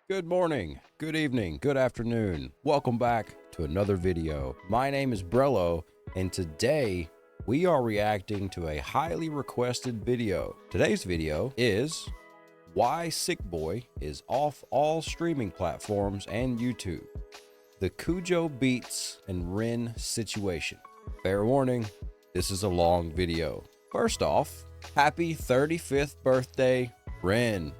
Good morning, good evening, good afternoon. Welcome back to another video. My name is Brello, and today we are reacting to a highly requested video. Today's video is why Sick Boy is off all streaming platforms and YouTube. The Kujo Beats and Ren situation. Fair warning, this is a long video. First off, happy 35th birthday, Ren.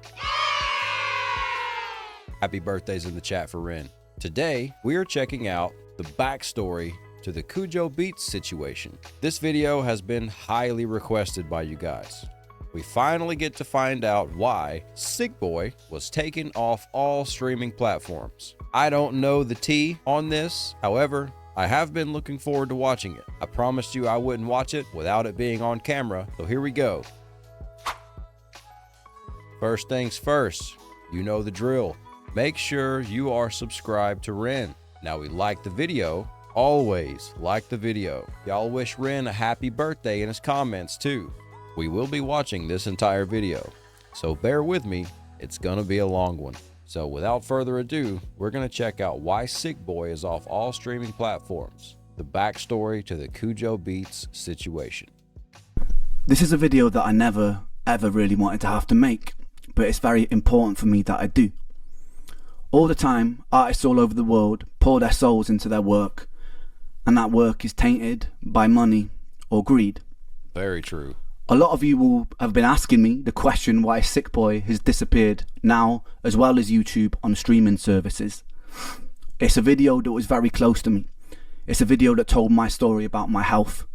Happy birthdays in the chat for Ren. Today, we are checking out the backstory to the Kujo Beats situation. This video has been highly requested by you guys. We finally get to find out why Sick Boy was taken off all streaming platforms. I don't know the tea on this. However, I have been looking forward to watching it. I promised you I wouldn't watch it without it being on camera, so here we go. First things first, you know the drill. Make sure you are subscribed to Ren. Now we like the video, always like the video. Y'all wish Ren a happy birthday in his comments too. We will be watching this entire video, so bear with me, it's gonna be a long one. So without further ado, we're gonna check out why Sick Boy is off all streaming platforms, the backstory to the Kujo Beats situation. This is a video that I never ever really wanted to have to make, but it's very important for me that I do. All the time, artists all over the world pour their souls into their work, and that work is tainted by money or greed. Very true. A lot of you will have been asking me the question why Sick Boy has disappeared now, as well as YouTube on streaming services. It's a video that was very close to me. It's a video that told my story about my health.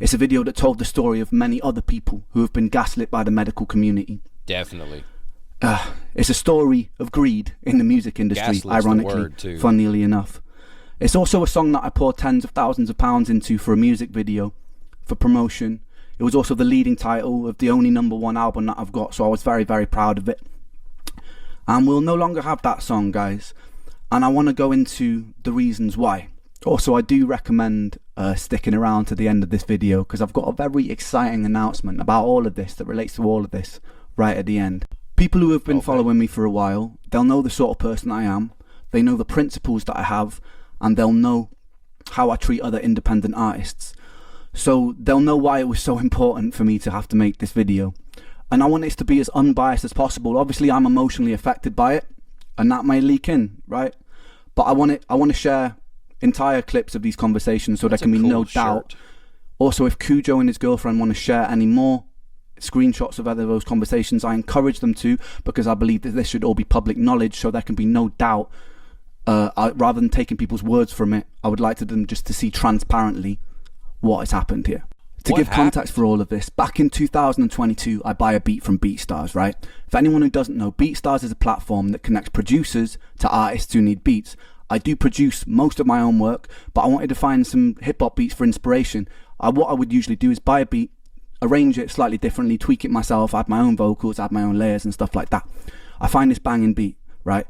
It's a video that told the story of many other people who have been gaslit by the medical community. Definitely. It's a story of greed in the music industry, ironically, funnily enough. It's also a song that I poured tens of thousands of pounds into for a music video, for promotion. It was also the leading title of the only #1 album that I've got, so I was very, very proud of it. And we'll no longer have that song, guys. And I want to go into the reasons why. Also, I do recommend sticking around to the end of this video, because I've got a very exciting announcement about all of this that relates to all of this right at the end. People who have been following me for a while, they'll know the sort of person I am, they know the principles that I have, and they'll know how I treat other independent artists. So they'll know why it was so important for me to have to make this video. And I want it to be as unbiased as possible. Obviously, I'm emotionally affected by it, and that may leak in, right? But I want to share entire clips of these conversations so there can be no doubt. Also, if Kujo and his girlfriend want to share any more screenshots of other those conversations, I encourage them to, because I believe that this should all be public knowledge, so there can be no doubt. Rather than taking people's words from it, I would like them just to see transparently what has happened here. To give context for all of this, back in 2022, I buy a beat from BeatStars, right? If anyone who doesn't know, BeatStars is a platform that connects producers to artists who need beats. I do produce most of my own work, but I wanted to find some hip-hop beats for inspiration. What I would usually do is buy a beat, arrange it slightly differently, tweak it myself, add my own vocals, add my own layers and stuff like that. I find this banging beat, right,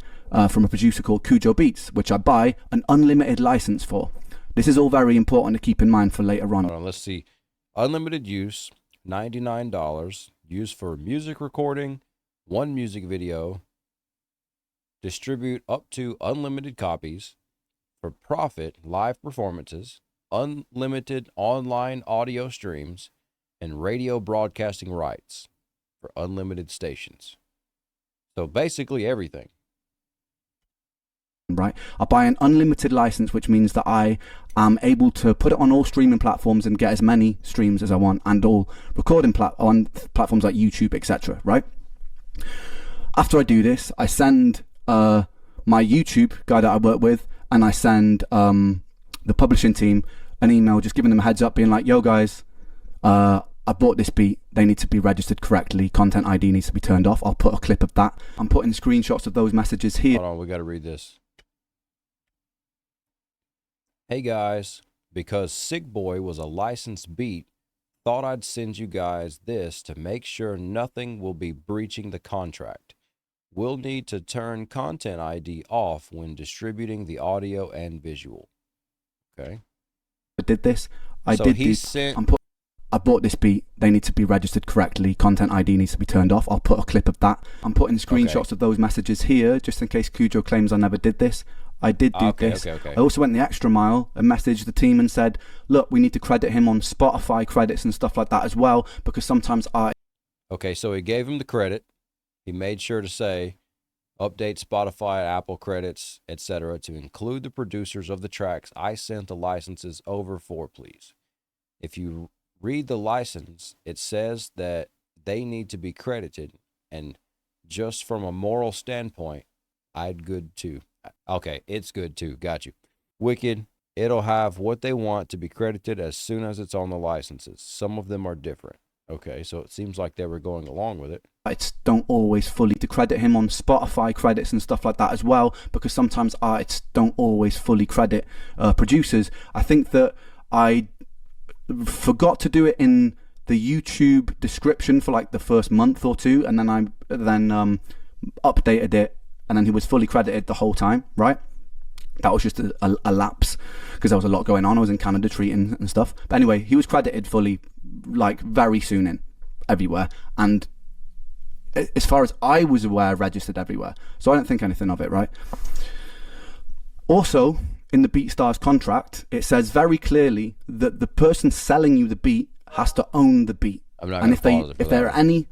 from a producer called Kujo Beats, which I buy an unlimited license for. This is all very important to keep in mind for later on. Hold on, let's see. Unlimited use, $99, used for music recording, 1 music video, distribute up to unlimited copies, for profit, live performances, unlimited online audio streams, and radio broadcasting rights for unlimited stations. So basically everything. Right, I buy an unlimited license, which means that I am able to put it on all streaming platforms and get as many streams as I want, and all recording on platforms like YouTube, etc. Right. After I do this, I send my YouTube guy that I work with, and I send the publishing team an email, just giving them a heads up, being like, "Yo, guys, I bought this beat, they need to be registered correctly, content ID needs to be turned off." I'll put a clip of that. I'm putting screenshots of those messages here. Hold on, we got to read this. Hey guys, because Sick Boy was a licensed beat, thought I'd send you guys this to make sure nothing will be breaching the contract. We'll need to turn content ID off when distributing the audio and visual. Okay. I did this. I bought this beat, they need to be registered correctly, content ID needs to be turned off. I'll put a clip of that. I'm putting screenshots of those messages here, just in case Kujo claims I never did this. I did do this. I also went the extra mile and messaged the team and said, look, we need to credit him on Spotify credits and stuff like that as well, because sometimes Okay, so he gave him the credit. He made sure to say, update Spotify, Apple credits, etc. to include the producers of the tracks I sent the licenses over for, please. If you read the license, it says that they need to be credited, and just from a moral standpoint, I'd good too. Okay, it's good too. Got you. Wicked. It'll have what they want to be credited as soon as it's on the licenses. Some of them are different. Okay, so it seems like they were going along with it. Artists don't always fully to credit him on Spotify credits and stuff like that as well, because sometimes artists don't always fully credit producers. I think that I forgot to do it in the YouTube description for like the first month or two, and then I updated it, and then he was fully credited the whole time, right? That was just a lapse, because there was a lot going on. I was in Canada treating and stuff. But anyway, he was credited fully, like very soon in everywhere, and as far as I was aware, registered everywhere. So I don't think anything of it, right? Also, in the BeatStars contract, it says very clearly that the person selling you the beat has to own the beat. And if there are any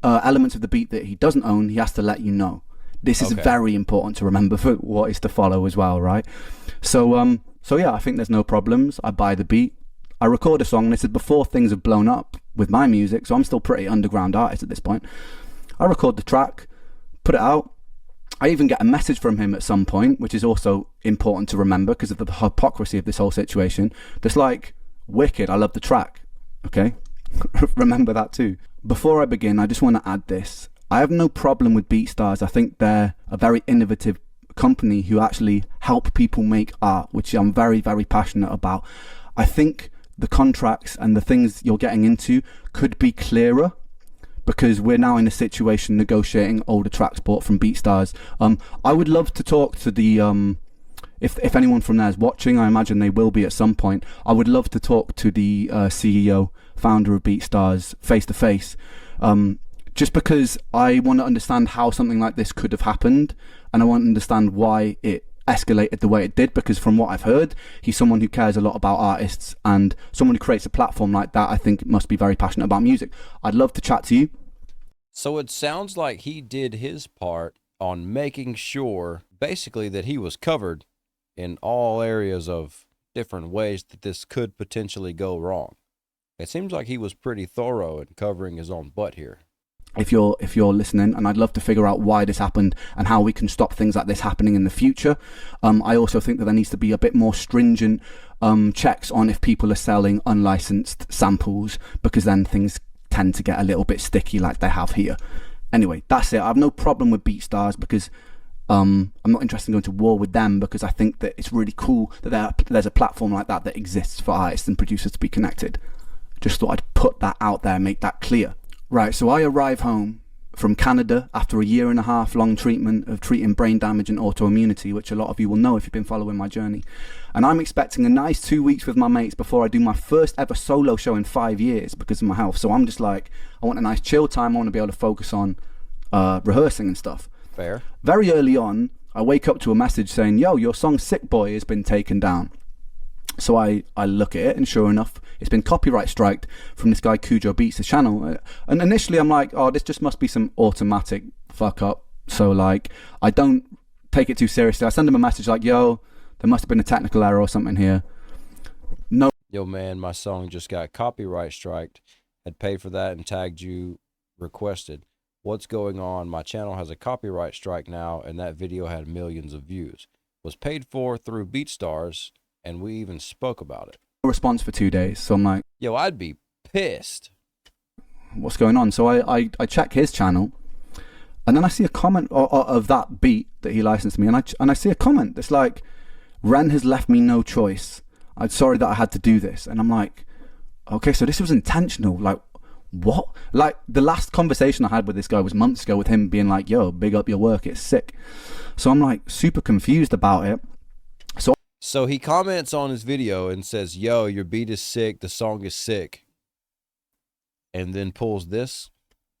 elements of the beat that he doesn't own, he has to let you know. This is very important to remember for what is to follow as well, right? So yeah, I think there's no problems. I buy the beat. I record a song, and this is before things have blown up with my music, so I'm still pretty underground artist at this point. I record the track, put it out. I even get a message from him at some point, which is also important to remember because of the hypocrisy of this whole situation. Just like, wicked, I love the track. Okay? Remember that too. Before I begin, I just want to add this. I have no problem with BeatStars. I think they're a very innovative company who actually help people make art, which I'm very, very passionate about. I think the contracts and the things you're getting into could be clearer, because we're now in a situation negotiating older tracks bought from BeatStars. I would love to talk to the if anyone from there is watching, I imagine they will be at some point. I would love to talk to the CEO, founder of BeatStars, face to face. Just because I want to understand how something like this could have happened, and I want to understand why it escalated the way it did, because from what I've heard, he's someone who cares a lot about artists, and someone who creates a platform like that, I think must be very passionate about music. I'd love to chat to you. So it sounds like he did his part on making sure, basically, that he was covered in all areas of different ways that this could potentially go wrong. It seems like he was pretty thorough in covering his own butt here. If you're listening, and I'd love to figure out why this happened and how we can stop things like this happening in the future. I also think that there needs to be a bit more stringent checks on if people are selling unlicensed samples, because then things tend to get a little bit sticky like they have here. Anyway, that's it. I have no problem with BeatStars, because I'm not interested in going to war with them, because I think that it's really cool that there's a platform like that exists for artists and producers to be connected. Just thought I'd put that out there, make that clear. Right, so I arrive home from Canada after a 1.5 year long treatment of treating brain damage and autoimmunity, which a lot of you will know if you've been following my journey. And I'm expecting a nice 2 weeks with my mates before I do my first ever solo show in 5 years because of my health. So I'm just like, I want a nice chill time. I want to be able to focus on rehearsing and stuff. Fair. Very early on, I wake up to a message saying, yo, your song Sick Boy has been taken down. So I look at it, and sure enough, it's been copyright striked from this guy Kujo Beats' channel. And initially I'm like, oh, this just must be some automatic fuck up. So like, I don't take it too seriously. I send him a message like, yo, there must have been a technical error or something here. No. Yo man, my song just got copyright striked. Had paid for that and tagged you, requested. What's going on? My channel has a copyright strike now, and that video had millions of views. Was paid for through BeatStars, and we even spoke about it. Response for 2 days. So I'm like, yo, I'd be pissed. What's going on? So I check his channel, and then I see a comment of that beat that he licensed me, and I see a comment that's like, Ren has left me no choice. I'm sorry that I had to do this. And I'm like, okay, so this was intentional. Like, what? Like, the last conversation I had with this guy was months ago, with him being like, yo, big up your work, it's sick. So I'm like super confused about it. So he comments on his video and says, yo, your beat is sick, the song is sick. and then pulls this.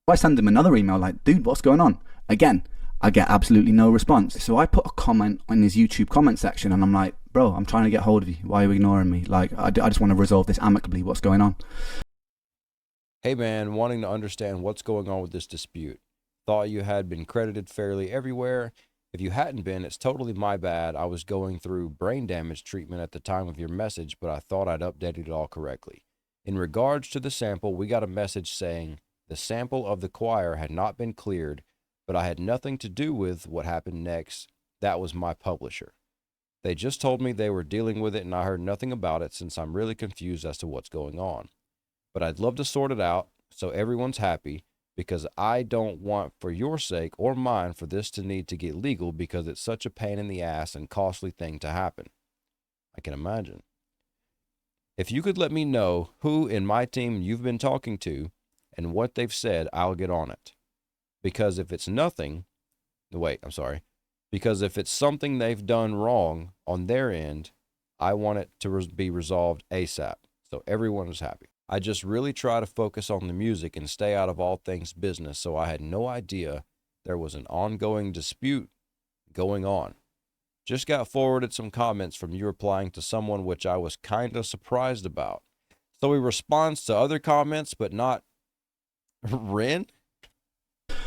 I send him another email like, dude, what's going on? Again, I get absolutely no response. So I put a comment on his YouTube comment section and I'm like, bro, I'm trying to get hold of you. Why are you ignoring me? Like, I just want to resolve this amicably. What's going on? Hey man, wanting to understand what's going on with this dispute. Thought you had been credited fairly everywhere. If you hadn't been, it's totally my bad. I was going through brain damage treatment at the time of your message, but I thought I'd updated it all correctly. In regards to the sample, we got a message saying the sample of the choir had not been cleared, but I had nothing to do with what happened next. That was my publisher. They just told me they were dealing with it and I heard nothing about it since I'm really confused as to what's going on. But I'd love to sort it out so everyone's happy, because I don't want, for your sake or mine, for this to need to get legal because it's such a pain in the ass and costly thing to happen. I can imagine. If you could let me know who in my team you've been talking to and what they've said, I'll get on it. Because if it's because if it's something they've done wrong on their end, I want it to be resolved ASAP so everyone is happy. I just really try to focus on the music and stay out of all things business, so I had no idea there was an ongoing dispute going on. Just got forwarded some comments from you replying to someone which I was kind of surprised about. So he responds to other comments, but not Ren?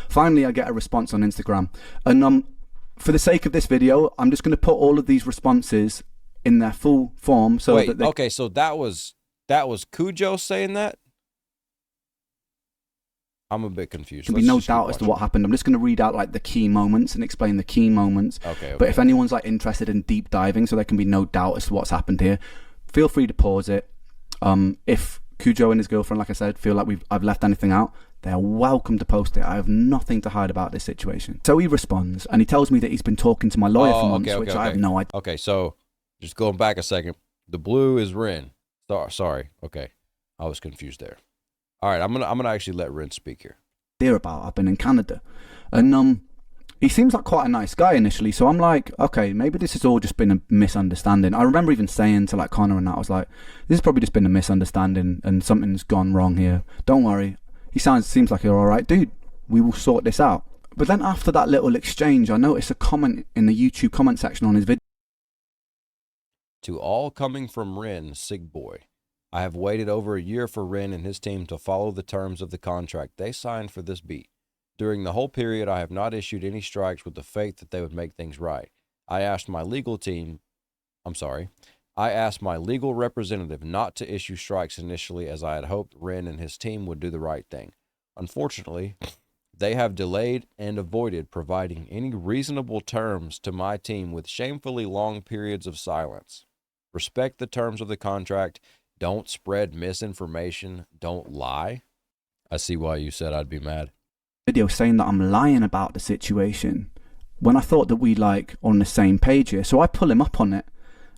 Finally, I get a response on Instagram. And for the sake of this video, I'm just going to put all of these responses in their full form. So wait, that they... okay, so that was Kujo saying that? I'm a bit confused. There'll be no doubt as to what happened. I'm just going to read out like the key moments and explain the key moments. Okay. But if anyone's like interested in deep diving, so there can be no doubt as to what's happened here, feel free to pause it. If Kujo and his girlfriend, like I said, feel like I've left anything out, they are welcome to post it. I have nothing to hide about this situation. So he responds and he tells me that he's been talking to my lawyer for months, which I have no idea. Okay, so just going back a second, the blue is Ren. Sorry. Okay, I was confused there. All right, I'm gonna actually let Ren speak here. About I've been in Canada, and he seems like quite a nice guy initially. So I'm like, okay, maybe this has all just been a misunderstanding. I remember even saying to like Connor and that, I was like, this has probably just been a misunderstanding and something's gone wrong here. Don't worry. He seems like you're all right, dude. We will sort this out. But then after that little exchange, I noticed a comment in the YouTube comment section on his video. To all coming from Ren, Sig Boy. I have waited over a year for Ren and his team to follow the terms of the contract they signed for this beat. During the whole period, I have not issued any strikes with the faith that they would make things right. I asked my legal representative not to issue strikes initially, as I had hoped Ren and his team would do the right thing. Unfortunately, they have delayed and avoided providing any reasonable terms to my team with shamefully long periods of silence. Respect the terms of the contract. Don't spread misinformation. Don't lie. I see why you said I'd be mad. Video saying that I'm lying about the situation when I thought that we like on the same page here. So I pull him up on it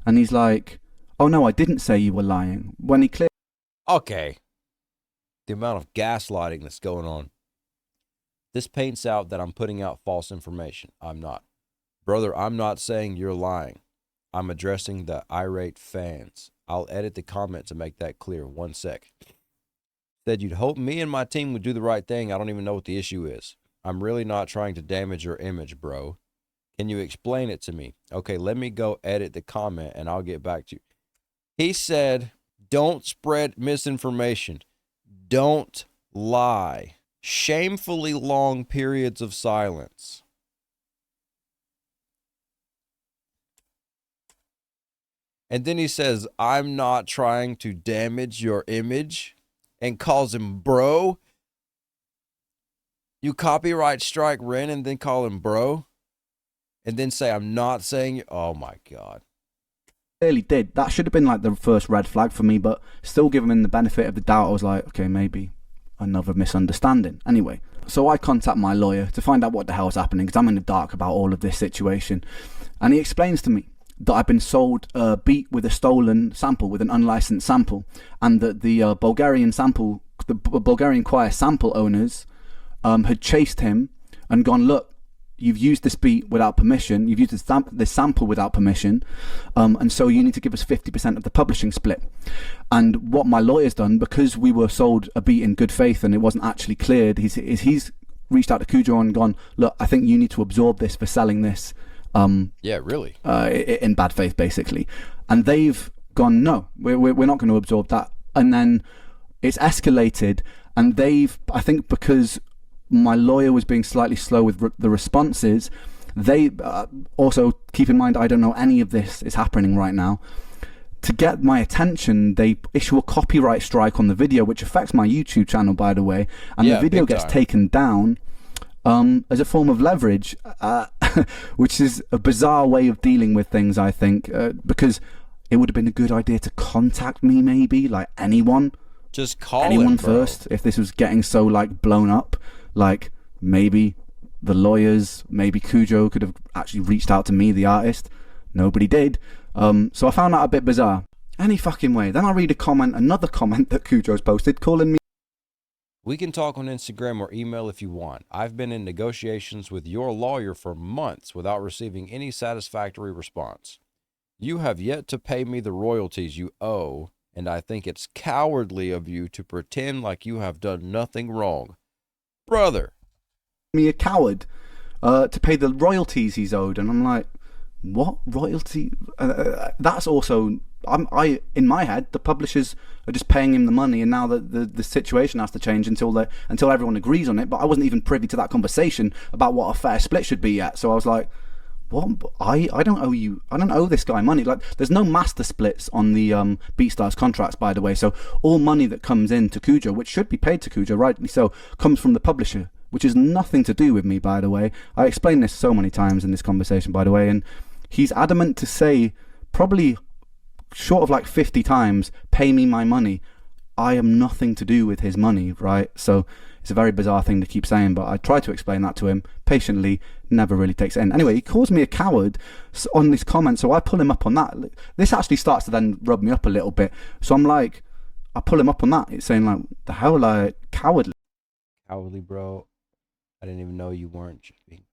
and he's like, oh no, I didn't say you were lying. When he cleared. Okay. The amount of gaslighting that's going on. This paints out that I'm putting out false information. I'm not. Brother, I'm not saying you're lying. I'm addressing the irate fans. I'll edit the comment to make that clear. 1 sec. Said you'd hope me and my team would do the right thing. I don't even know what the issue is. I'm really not trying to damage your image, bro. Can you explain it to me? Okay, let me go edit the comment and I'll get back to you. He said, don't spread misinformation. Don't lie. Shamefully long periods of silence. And then he says, I'm not trying to damage your image, and calls him bro. You copyright strike Ren and then call him bro? And then say, I'm not saying, oh my God. Clearly did. That should have been like the first red flag for me, but still giving him the benefit of the doubt. I was like, okay, maybe another misunderstanding. Anyway, so I contact my lawyer to find out what the hell's happening, because I'm in the dark about all of this situation. And he explains to me that I've been sold a beat with a stolen sample, with an unlicensed sample, and that the Bulgarian choir sample owners had chased him and gone, look, you've used this beat without permission, you've used this sample without permission, and so you need to give us 50% of the publishing split. And what my lawyer's done, because we were sold a beat in good faith and it wasn't actually cleared, he's reached out to Kujo and gone, look, I think you need to absorb this for selling this. Yeah, really? In bad faith, basically. And they've gone, no, we're not going to absorb that. And then it's escalated, and I think because my lawyer was being slightly slow with the responses, they also, keep in mind, I don't know any of this is happening right now. To get my attention, they issue a copyright strike on the video, which affects my YouTube channel, by the way, and the video gets taken down as a form of leverage, which is a bizarre way of dealing with things, I think, because it would have been a good idea to contact me, maybe, like anyone. Just call anyone first, if this was getting so, like, blown up. Like, maybe the lawyers, maybe Kujo could have actually reached out to me, the artist. Nobody did. So I found that a bit bizarre. Any fucking way. Then I read another comment that Kujo's posted, calling me. We can talk on Instagram or email if you want. I've been in negotiations with your lawyer for months without receiving any satisfactory response. You have yet to pay me the royalties you owe, and I think it's cowardly of you to pretend like you have done nothing wrong. Brother. Me a coward to pay the royalties he's owed. And I'm like, what royalty? That's also, in my head, the publishers are just paying him the money, and now the situation has to change until everyone agrees on it. But I wasn't even privy to that conversation about what a fair split should be yet. So I was like, what? I don't owe you. I don't owe this guy money. Like, there's no master splits on the BeatStars contracts, by the way. So all money that comes in to Kujo, which should be paid to Kujo, rightly so, comes from the publisher, which is nothing to do with me, by the way. I explained this so many times in this conversation, by the way, and he's adamant to say, probably short of like 50 times, pay me my money. I am nothing to do with his money, right? So it's a very bizarre thing to keep saying, but I try to explain that to him patiently, never really takes it in. Anyway, he calls me a coward on this comment, so I pull him up on that. This actually starts to then rub me up a little bit. So I'm like, I pull him up on that. It's saying like, the hell, like, cowardly. Cowardly, bro. I didn't even know you weren't just being...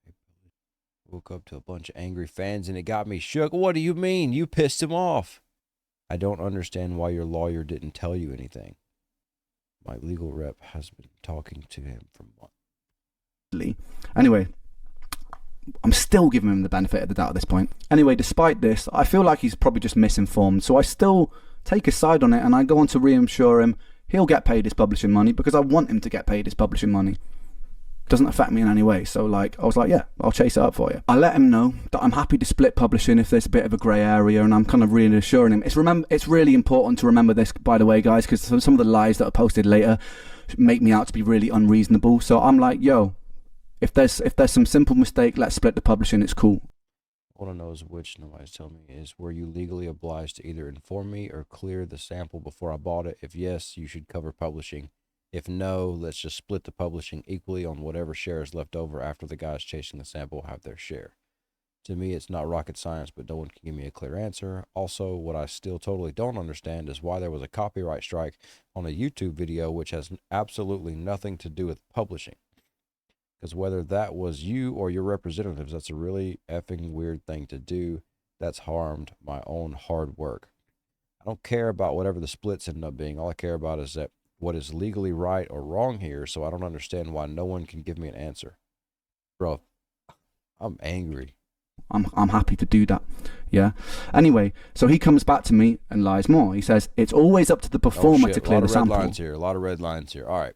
Woke up to a bunch of angry fans and it got me shook. What do you mean? You pissed him off. I don't understand why your lawyer didn't tell you anything. My legal rep has been talking to him for months. Anyway, I'm still giving him the benefit of the doubt at this point. Anyway, despite this, I feel like he's probably just misinformed. So I still take his side on it, and I go on to reassure him he'll get paid his publishing money because I want him to get paid his publishing money. Doesn't affect me in any way. So like, I was like, yeah, I'll chase it up for you. I let him know that I'm happy to split publishing if there's a bit of a grey area, and I'm kind of reassuring him. It's really important to remember this, by the way, guys, because some of the lies that are posted later make me out to be really unreasonable. So I'm like, yo, if there's some simple mistake, let's split the publishing. It's cool. All I know is which nobody's telling me is, were you legally obliged to either inform me or clear the sample before I bought it? If yes, you should cover publishing. If no, let's just split the publishing equally on whatever share is left over after the guys chasing the sample have their share. To me, it's not rocket science, but no one can give me a clear answer. Also, what I still totally don't understand is why there was a copyright strike on a YouTube video which has absolutely nothing to do with publishing. Because whether that was you or your representatives, that's a really effing weird thing to do. That's harmed my own hard work. I don't care about whatever the splits end up being. All I care about is that what is legally right or wrong here, so I don't understand why no one can give me an answer. Bro, I'm angry. I'm happy to do that. Yeah. Anyway, so he comes back to me and lies more. He says, it's always up to the performer to clear the sample. A lot of red lines here. All right.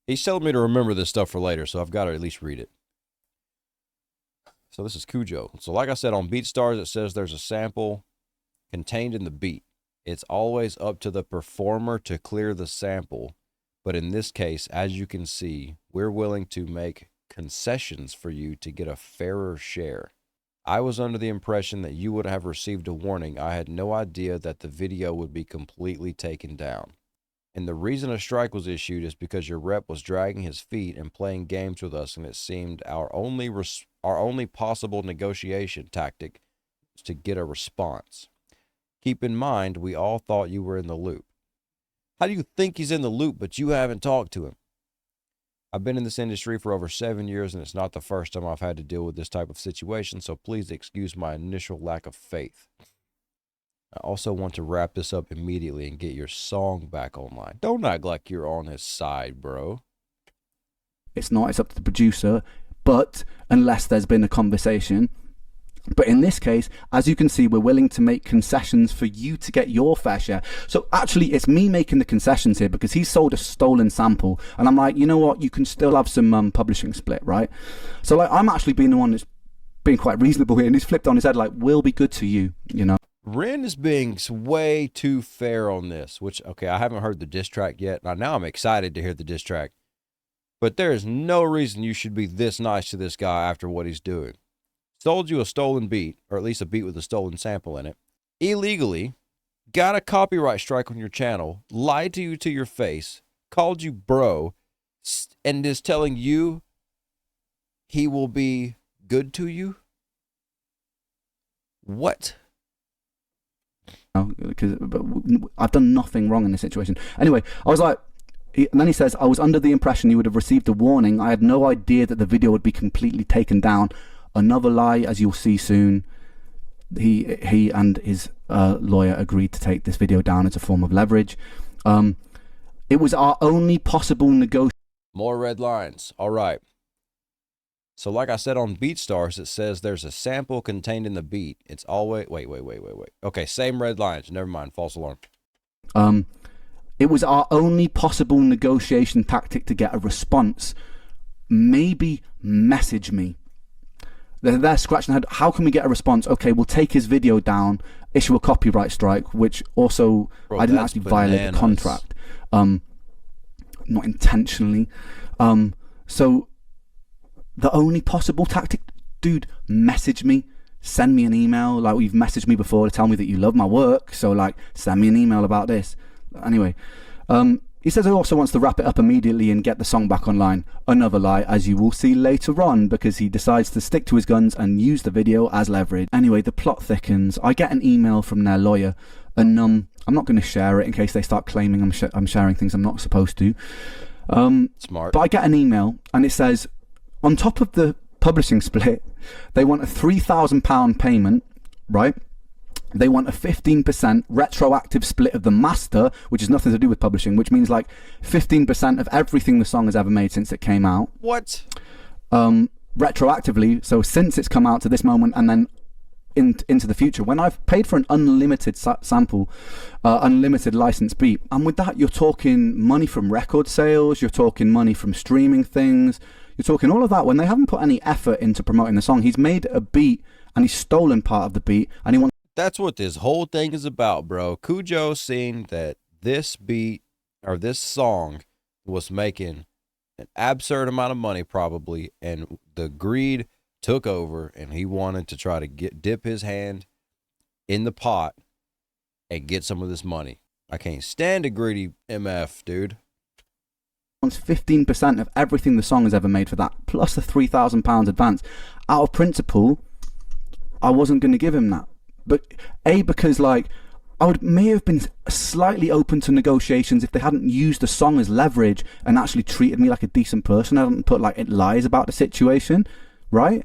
He's telling me to remember this stuff for later, so I've got to at least read it. So this is Kujo. So like I said, on BeatStars, it says there's a sample contained in the beat. It's always up to the performer to clear the sample. But in this case, as you can see, we're willing to make concessions for you to get a fairer share. I was under the impression that you would have received a warning. I had no idea that the video would be completely taken down. And the reason a strike was issued is because your rep was dragging his feet and playing games with us, and it seemed our only possible negotiation tactic was to get a response. Keep in mind, we all thought you were in the loop. How do you think he's in the loop, but you haven't talked to him? I've been in this industry for over 7 years, and it's not the first time I've had to deal with this type of situation, so please excuse my initial lack of faith. I also want to wrap this up immediately and get your song back online. Don't act like you're on his side, bro. It's not, it's up to the producer, but unless there's been a conversation. But in this case, as you can see, we're willing to make concessions for you to get your fair share. So actually, it's me making the concessions here because he sold a stolen sample. And I'm like, you know what? You can still have some publishing split, right? So like, I'm actually being the one that's being quite reasonable here. And he's flipped on his head like, we'll be good to you, you know? Ren is being way too fair on this, which, okay, I haven't heard the diss track yet. Now I'm excited to hear the diss track. But there is no reason you should be this nice to this guy after what he's doing. Sold you a stolen beat, or at least a beat with a stolen sample in it, illegally, got a copyright strike on your channel, lied to you to your face, called you bro, and is telling you he will be good to you? What? Because I've done nothing wrong in this situation. Anyway, I was like, and then he says, I was under the impression you would have received a warning. I had no idea that the video would be completely taken down. Another lie, as you'll see soon. He and his lawyer agreed to take this video down as a form of leverage. It was our only possible negotiation. More red lines. All right. So like I said on BeatStars, it says there's a sample contained in the beat. It's always... Wait. Okay, same red lines. Never mind. False alarm. It was our only possible negotiation tactic to get a response. Maybe message me. They're scratching their head. How can we get a response? Okay, we'll take his video down, issue a copyright strike, which also... Bro, I didn't actually violate the contract. Not intentionally. So the only possible tactic, dude, message me. Send me an email. Like, you've messaged me before to tell me that you love my work. So, like, send me an email about this. Anyway, he says he also wants to wrap it up immediately and get the song back online. Another lie, as you will see later on, because he decides to stick to his guns and use the video as leverage. Anyway, the plot thickens. I get an email from their lawyer, and I'm not going to share it in case they start claiming I'm sharing things I'm not supposed to. Smart. But I get an email, and it says, on top of the publishing split, they want a £3,000 payment, right? They want a 15% retroactive split of the master, which has nothing to do with publishing, which means like 15% of everything the song has ever made since it came out. What? Retroactively, so since it's come out to this moment and then into the future, when I've paid for an unlimited sample, unlimited license beat, and with that you're talking money from record sales, you're talking money from streaming things, you're talking all of that when they haven't put any effort into promoting the song. He's made a beat and he's stolen part of the beat and he wants... That's what this whole thing is about, bro. Kujo seen that this beat or this song was making an absurd amount of money probably, and the greed took over and he wanted to try to dip his hand in the pot and get some of this money. I can't stand a greedy MF, dude. Wants 15% of everything the song has ever made for that, plus a £3,000 advance. Out of principle, I wasn't going to give him that. But because like I may have been slightly open to negotiations if they hadn't used the song as leverage and actually treated me like a decent person. I hadn't put like lies about the situation, right?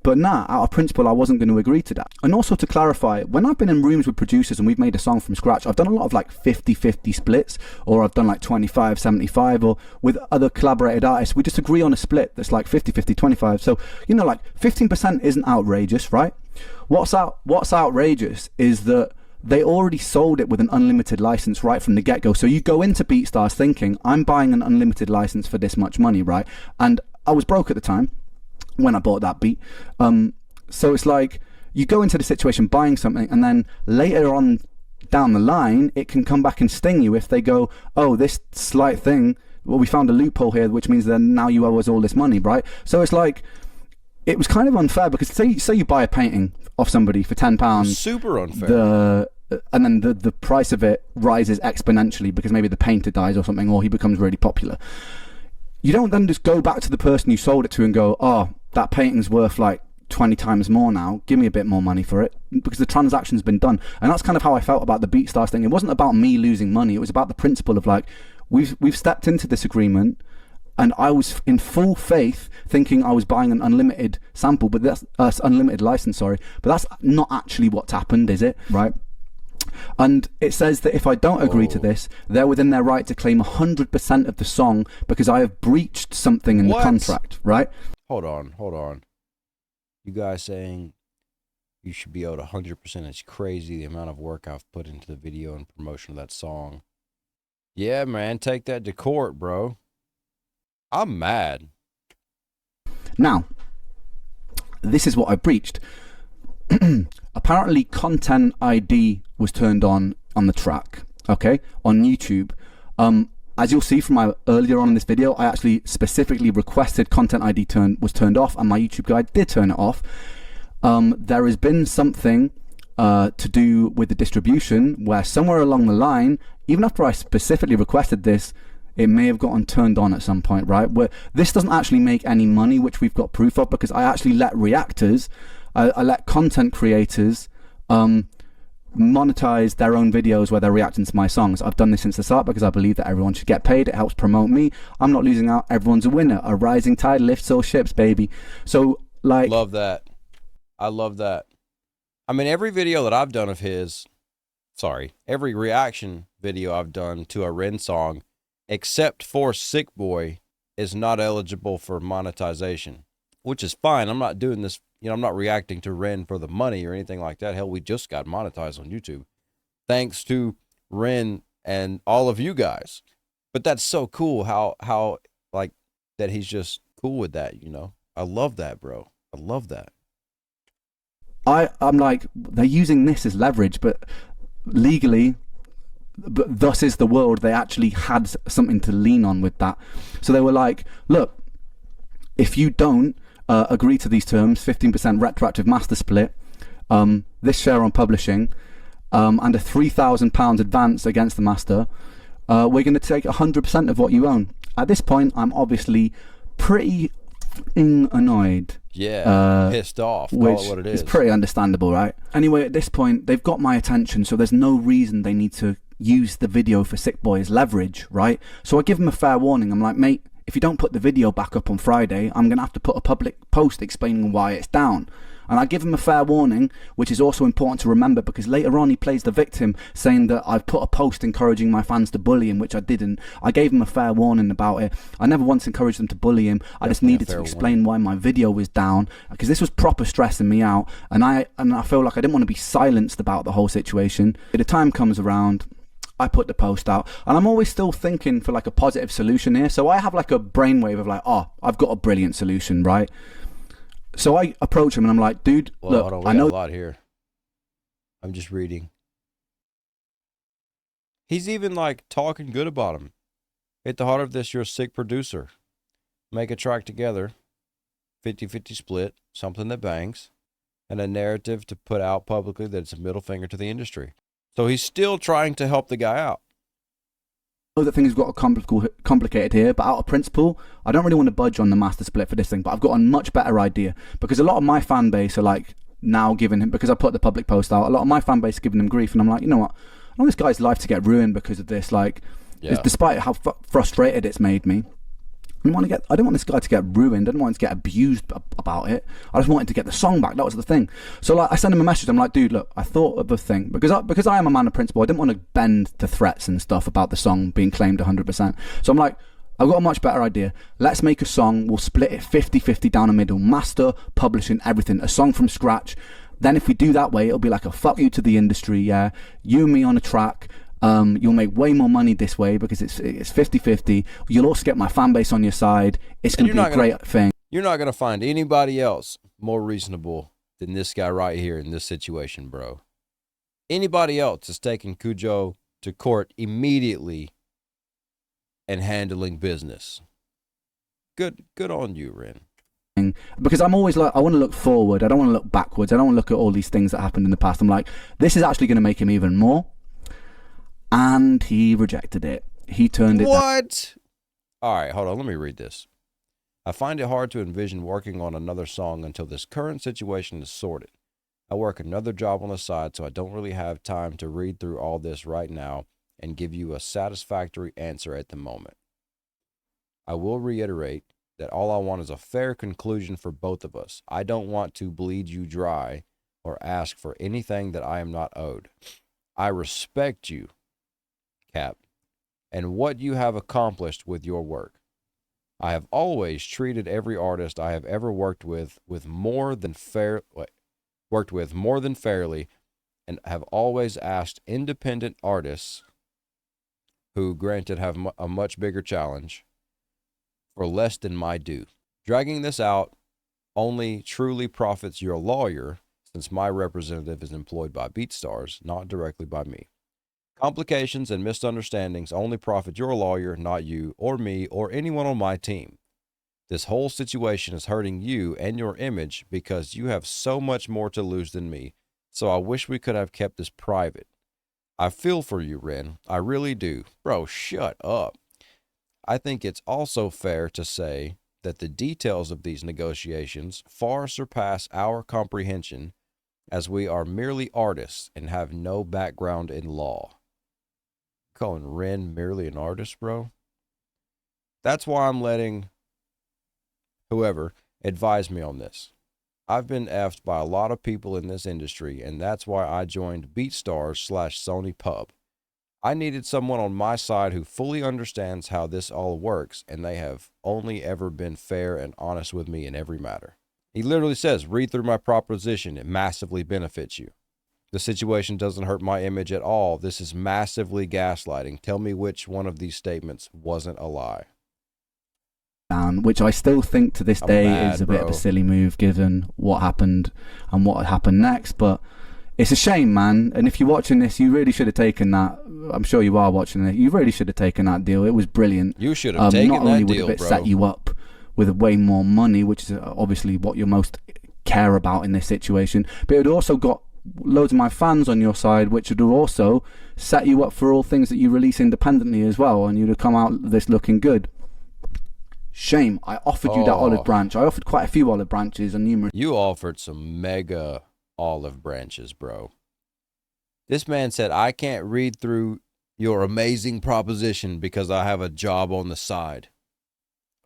But nah, out of principle, I wasn't going to agree to that. And also to clarify, when I've been in rooms with producers and we've made a song from scratch, I've done a lot of like 50-50 splits, or I've done like 25-75, or with other collaborated artists, we just agree on a split that's like 50-50, 25. So, you know, like 15% isn't outrageous, right? What's outrageous is that they already sold it with an unlimited license right from the get-go. So you go into BeatStars thinking, I'm buying an unlimited license for this much money, right? And I was broke at the time when I bought that beat. So it's like you go into the situation buying something, and then later on down the line, it can come back and sting you if they go, oh, this slight thing, well, we found a loophole here, which means that now you owe us all this money, right? So it's like, it was kind of unfair because say you buy a painting off somebody for £10. Super unfair. And then the price of it rises exponentially because maybe the painter dies or something, or he becomes really popular. You don't then just go back to the person you sold it to and go, oh, that painting's worth like 20 times more now, give me a bit more money for it, because the transaction's been done. And that's kind of how I felt about the BeatStars thing. It wasn't about me losing money, it was about the principle of like, we've stepped into this agreement, And I was in full faith thinking I was buying an unlimited sample, but that's unlimited license, sorry. But that's not actually what's happened, is it? Right? And it says that if I don't agree to this, they're within their right to claim 100% of the song because I have breached something in the contract, right? Hold on. You guys saying you should be owed 100%. It's crazy the amount of work I've put into the video and promotion of that song. Yeah, man, take that to court, bro. I'm mad. Now, this is what I breached. Apparently, Content ID was turned on the track, okay, on YouTube. As you'll see from my earlier on in this video, I actually specifically requested Content ID was turned off, and my YouTube guide did turn it off. There has been something to do with the distribution where somewhere along the line, even after I specifically requested this, it may have gotten turned on at some point, right? Where this doesn't actually make any money, which we've got proof of, because I actually let reactors, I let content creators monetize their own videos where they're reacting to my songs. I've done this since the start because I believe that everyone should get paid. It helps promote me. I'm not losing out. Everyone's a winner. A rising tide lifts all ships, baby. So, like... Love that. I love that. I mean, every video that I've done of his, every reaction video I've done to a Ren song, except for Sick Boy, is not eligible for monetization, which is fine. I'm not doing this, I'm not reacting to Ren for the money or anything like that. Hell, we just got monetized on YouTube. Thanks to Ren and all of you guys. But that's so cool how like that he's just cool with that, I love that, bro. I love that. I'm like, they're using this as leverage, but legally, but thus is the world. They actually had something to lean on with that. So they were like, look, if you don't agree to these terms, 15% retroactive master split, this share on publishing, and a £3,000 advance against the master, we're going to take 100% of what you own. At this point, I'm obviously pretty annoyed. Yeah, pissed off. Which call it what it is. It's pretty understandable, right? Anyway, at this point, they've got my attention, so there's no reason they need to use the video for Sick Boy as leverage, right? So I give them a fair warning. I'm like, mate, if you don't put the video back up on Friday, I'm going to have to put a public post explaining why it's down. And I give him a fair warning, which is also important to remember because later on he plays the victim saying that I've put a post encouraging my fans to bully him, which I didn't. I gave him a fair warning about it. I never once encouraged them to bully him. I just needed to explain why my video was down because this was proper stressing me out. And I feel like I didn't want to be silenced about the whole situation. The time comes around, I put the post out, and I'm always still thinking for like a positive solution here. So I have like a brainwave of like, oh, I've got a brilliant solution, right? So I approach him and I'm like, dude, look, hold on, I know a lot here. I'm just reading. He's even like talking good about him. At the heart of this, you're a sick producer. Make a track together, 50-50 split, something that bangs, and a narrative to put out publicly that it's a middle finger to the industry. So he's still trying to help the guy out. I know that things got complicated here, but out of principle, I don't really want to budge on the master split for this thing, but I've got a much better idea because a lot of my fan base are like now giving him, because I put the public post out, a lot of my fan base are giving him grief, and I'm like, you know what, I want this guy's life to get ruined because of this, like, despite how frustrated it's made me. I don't want this guy to get ruined. I don't want him to get abused about it. I just wanted to get the song back. That was the thing. So like, I sent him a message. I'm like, dude, look, I thought of a thing because I am a man of principle. I didn't want to bend to threats and stuff about the song being claimed 100%. So I'm like, I've got a much better idea. Let's make a song. We'll split it 50-50 down the middle. Master, publishing, everything. A song from scratch. Then if we do that way, it'll be like a fuck you to the industry. Yeah, you and me on a track. You'll make way more money this way because it's 50-50. You'll also get my fan base on your side. It's going to be a great thing. You're not going to find anybody else more reasonable than this guy right here in this situation, bro. Anybody else is taking Kujo to court immediately and handling business. Good on you, Ren. Because I'm always like, I want to look forward. I don't want to look backwards. I don't want to look at all these things that happened in the past. I'm like, this is actually going to make him even more. And he rejected it. He turned it down. What? All right, hold on. Let me read this. I find it hard to envision working on another song until this current situation is sorted. I work another job on the side, so I don't really have time to read through all this right now and give you a satisfactory answer at the moment. I will reiterate that all I want is a fair conclusion for both of us. I don't want to bleed you dry or ask for anything that I am not owed. I respect you, Cap, and what you have accomplished with your work. I have always treated every artist I have ever worked with more than fairly, and have always asked independent artists, who granted have a much bigger challenge, for less than my due. Dragging this out only truly profits your lawyer, since my representative is employed by BeatStars, not directly by me. Complications and misunderstandings only profit your lawyer, not you or me or anyone on my team. This whole situation is hurting you and your image because you have so much more to lose than me, so I wish we could have kept this private. I feel for you, Ren. I really do. Bro, shut up. I think it's also fair to say that the details of these negotiations far surpass our comprehension, as we are merely artists and have no background in law. Calling Ren merely an artist, bro? That's why I'm letting whoever advise me on this. I've been effed by a lot of people in this industry, and that's why I joined BeatStars/Sony Pub. I needed someone on my side who fully understands how this all works, and they have only ever been fair and honest with me in every matter. He literally says, read through my proposition. It massively benefits you. The situation doesn't hurt my image at all. This is massively gaslighting. Tell me which one of these statements wasn't a lie. Which I still think to this day is a bit of a silly move given what happened and what happened next, but it's a shame, man. And if you're watching this, you really should have taken that. I'm sure you are watching it. You really should have taken that deal. It was brilliant. You should have taken that deal, bro. Not only would it set you up with way more money, which is obviously what you most care about in this situation, but it also got loads of my fans on your side, which would have also set you up for all things that you release independently as well, and you'd have come out this looking good. Shame. I offered you that olive branch. I offered quite a few olive branches and numerous. You offered some mega olive branches, bro. This man said, I can't read through your amazing proposition because I have a job on the side.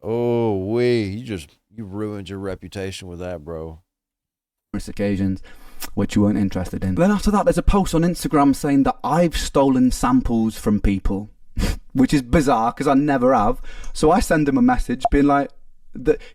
Oh, you ruined your reputation with that, bro. Occasions, which you weren't interested in. Then after that, there's a post on Instagram saying that I've stolen samples from people. Which is bizarre because I never have. So I send him a message being like,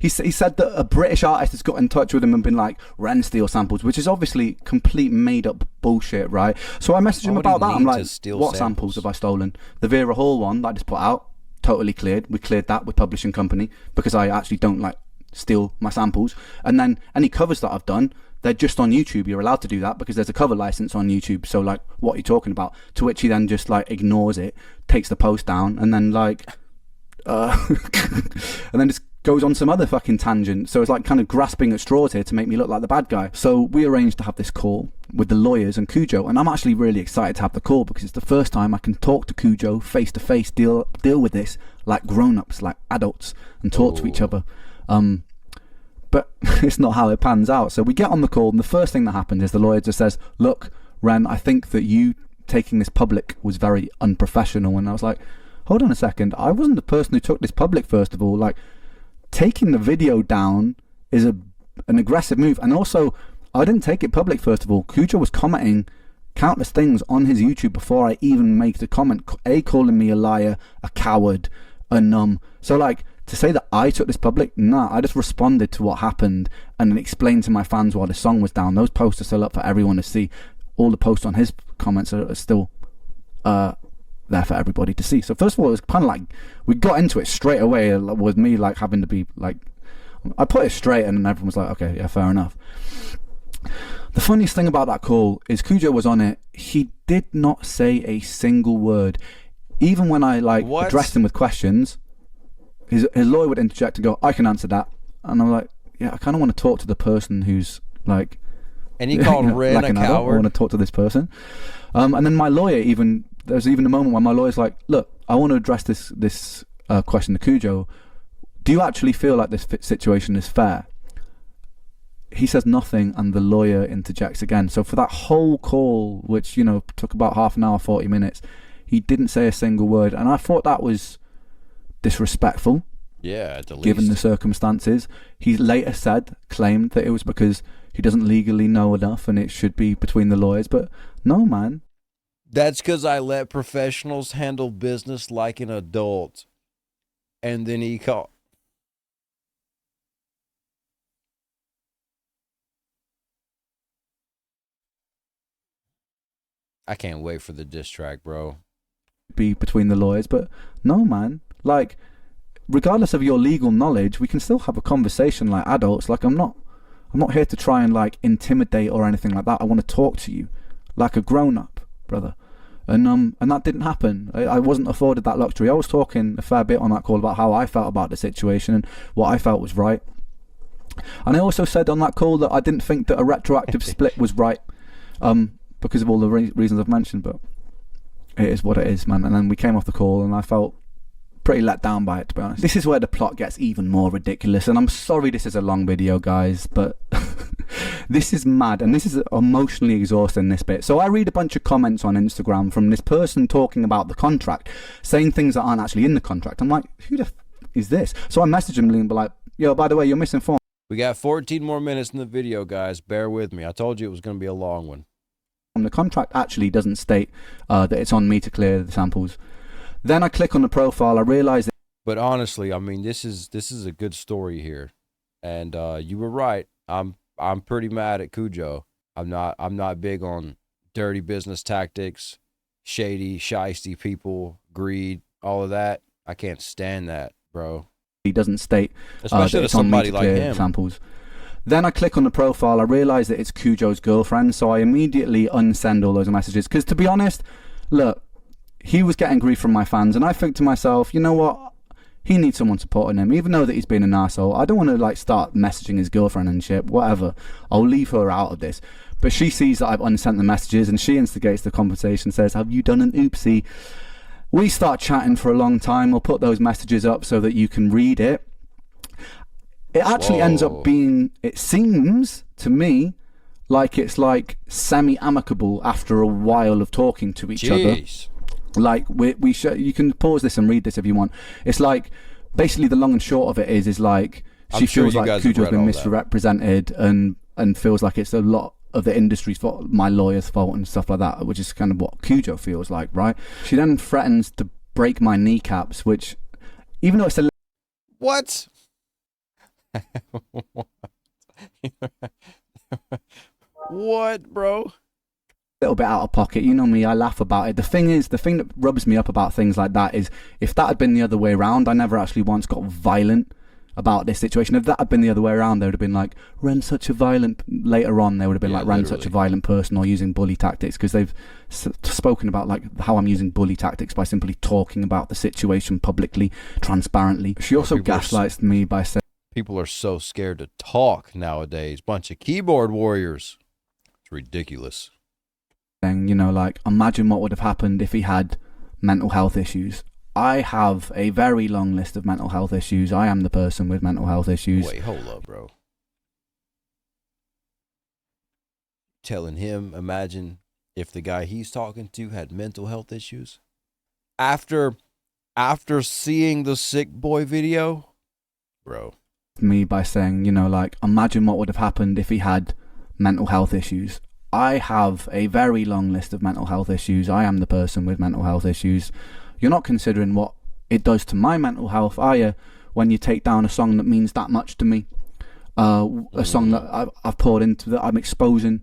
he said that a British artist has got in touch with him and been like, Ren steal samples, which is obviously complete made up bullshit, right? So I messaged him about that. I'm like, what samples have I stolen? The Vera Hall one that I just put out, totally cleared. We cleared that with publishing company because I actually don't like steal my samples. And then any covers that I've done, they're just on YouTube. You're allowed to do that because there's a cover license on YouTube. So like, what are you talking about? To which he then just like ignores it, takes the post down, and then like, and then just goes on some other fucking tangent. So it's like kind of grasping at straws here to make me look like the bad guy. So we arranged to have this call with the lawyers and Kujo, and I'm actually really excited to have the call because it's the first time I can talk to Kujo face to face, deal with this like grown-ups, like adults, and talk to each other. But it's not how it pans out. So we get on the call, and the first thing that happened is the lawyer just says, look, Ren, I think that you taking this public was very unprofessional. And I was like, hold on a second. I wasn't the person who took this public, first of all. Like, taking the video down is an aggressive move. And also, I didn't take it public, first of all. Kujo was commenting countless things on his YouTube before I even make the comment. Calling me a liar, a coward, a numb. So, like, to say that I took this public, nah, I just responded to what happened and then explained to my fans why the song was down. Those posts are still up for everyone to see. All the posts on his comments are still there for everybody to see. So first of all, it was kind of like we got into it straight away with me like having to be like, I put it straight and then everyone was like, okay, yeah, fair enough. The funniest thing about that call is Kujo was on it. He did not say a single word. Even when I like addressed him with questions, his lawyer would interject and go, I can answer that. And I'm like, yeah, I kind of want to talk to the person who's like... And he called Ren like a coward? I want to talk to this person. And then my lawyer there's even a moment when my lawyer's like, look, I want to address this question to Kujo. Do you actually feel like this situation is fair? He says nothing, and the lawyer interjects again. So for that whole call, which, you know, took about half an hour, 40 minutes, he didn't say a single word. And I thought that was disrespectful. Yeah, at the least. Given the circumstances. He later claimed that it was because he doesn't legally know enough and it should be between the lawyers. But no, man. That's because I let professionals handle business like an adult. And then he called. I can't wait for the diss track, bro. Be between the lawyers, but no, man. Like, regardless of your legal knowledge, we can still have a conversation like adults. Like, I'm not here to try and like intimidate or anything like that. I want to talk to you like a grown-up, brother. And that didn't happen. I wasn't afforded that luxury. I was talking a fair bit on that call about how I felt about the situation and what I felt was right. And I also said on that call that I didn't think that a retroactive split was right, because of all the reasons I've mentioned. But it is what it is, man. And then we came off the call and I felt pretty let down by it, to be honest. This is where the plot gets even more ridiculous, and I'm sorry this is a long video, guys, but this is mad, and this is emotionally exhausting, this bit. So I read a bunch of comments on Instagram from this person talking about the contract, saying things that aren't actually in the contract. I'm like, who the f is this? So I message him and be like, yo, by the way, you're misinformed. We got 14 more minutes in the video, guys. Bear with me. I told you it was going to be a long one. The contract actually doesn't state that it's on me to clear the samples. Then I click on the profile. I realize that. But honestly, I mean, this is a good story here, and you were right. I'm pretty mad at Kujo. I'm not big on dirty business tactics, shady, shiesty people, greed, all of that. I can't stand that, bro. He doesn't state, especially to somebody like him. Samples. Then I click on the profile. I realize that it's Kujo's girlfriend, so I immediately unsend all those messages. Because to be honest, look, he was getting grief from my fans, and I think to myself, you know what? He needs someone supporting him, even though that he's been an arsehole. I don't want to like start messaging his girlfriend and shit. Whatever. I'll leave her out of this. But she sees that I've unsent the messages, and she instigates the conversation. Says, "Have you done an oopsie?" We start chatting for a long time. We'll put those messages up so that you can read it. It actually ends up being, it seems to me, like it's like semi-amicable after a while of talking to each other. Like you can pause this and read this if you want. It's like basically the long and short of it is like she feels like Kujo's been misrepresented and feels like it's a lot of the industry's fault, my lawyer's fault and stuff like that, which is kind of what Kujo feels like, right? She then threatens to break my kneecaps, which even though it's a what? What, bro? Little bit out of pocket. You know me, I laugh about it. The thing that rubs me up about things like that is if that had been the other way around, I never actually once got violent about this situation. If that had been the other way around, they would have been like, Ren's such a violent, later on they would have been like, Ren's such a violent person or using bully tactics, because they've spoken about like how I'm using bully tactics by simply talking about the situation publicly, transparently. She also gaslights me by saying, people are so scared to talk nowadays. Bunch of keyboard warriors. It's ridiculous. You know, like, imagine what would have happened if he had mental health issues. I have a very long list of mental health issues. I am the person with mental health issues. Wait, hold up, bro. Telling him, imagine if the guy he's talking to had mental health issues? After seeing the Sick Boy video? Bro. Me by saying, you know, like, imagine what would have happened if he had mental health issues. I have a very long list of mental health issues. I am the person with mental health issues. You're not considering what it does to my mental health, are you, when you take down a song that means that much to me? A song that I've poured into, that I'm exposing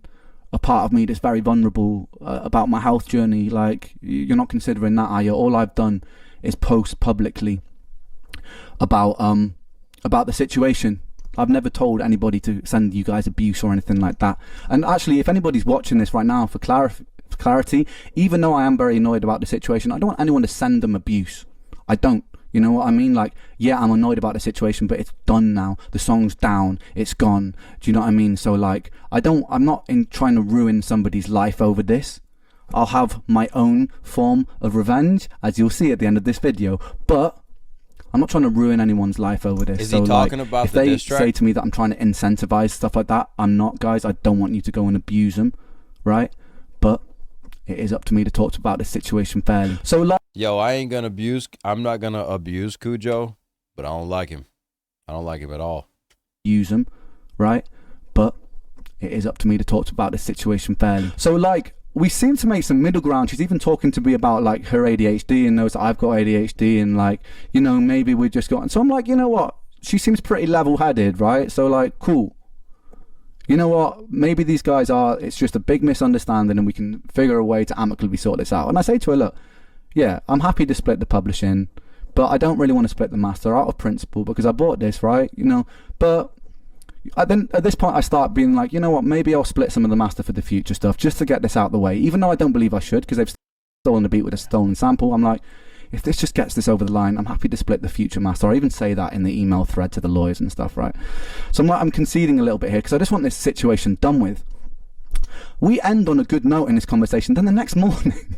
a part of me that's very vulnerable about my health journey. Like, you're not considering that, are you? All I've done is post publicly about the situation. I've never told anybody to send you guys abuse or anything like that. And actually, if anybody's watching this right now, for clarity, even though I am very annoyed about the situation, I don't want anyone to send them abuse. I don't. You know what I mean? Like, yeah, I'm annoyed about the situation, but it's done now. The song's down. It's gone. Do you know what I mean? So, like, I'm not trying to ruin somebody's life over this. I'll have my own form of revenge, as you'll see at the end of this video. But I'm not trying to ruin anyone's life over this. Is he talking about if they say to me that I'm trying to incentivize stuff like that, I'm not, guys. I don't want you to go and abuse them, right? But it is up to me to talk about this situation fairly. So, like, yo, I'm not gonna abuse Kujo, but I don't like him. I don't like him at all. Use them, right? But it is up to me to talk about this situation fairly. So, like, we seem to make some middle ground. She's even talking to me about, like, her ADHD and knows that I've got ADHD and, like, you know, maybe we just got... So I'm like, you know what? She seems pretty level-headed, right? So, like, cool. You know what? Maybe these guys are... It's just a big misunderstanding and we can figure a way to amicably sort this out. And I say to her, look, yeah, I'm happy to split the publishing, but I don't really want to split the master out of principle because I bought this, right? You know, but... Then at this point I start being like, you know what, maybe I'll split some of the master for the future stuff just to get this out of the way, even though I don't believe I should because they've stolen the beat with a stolen sample. I'm like, if this just gets this over the line, I'm happy to split the future master. I even say that in the email thread to the lawyers and stuff, right? So I'm like, I'm conceding a little bit here because I just want this situation done with. We end on a good note in this conversation. Then the next morning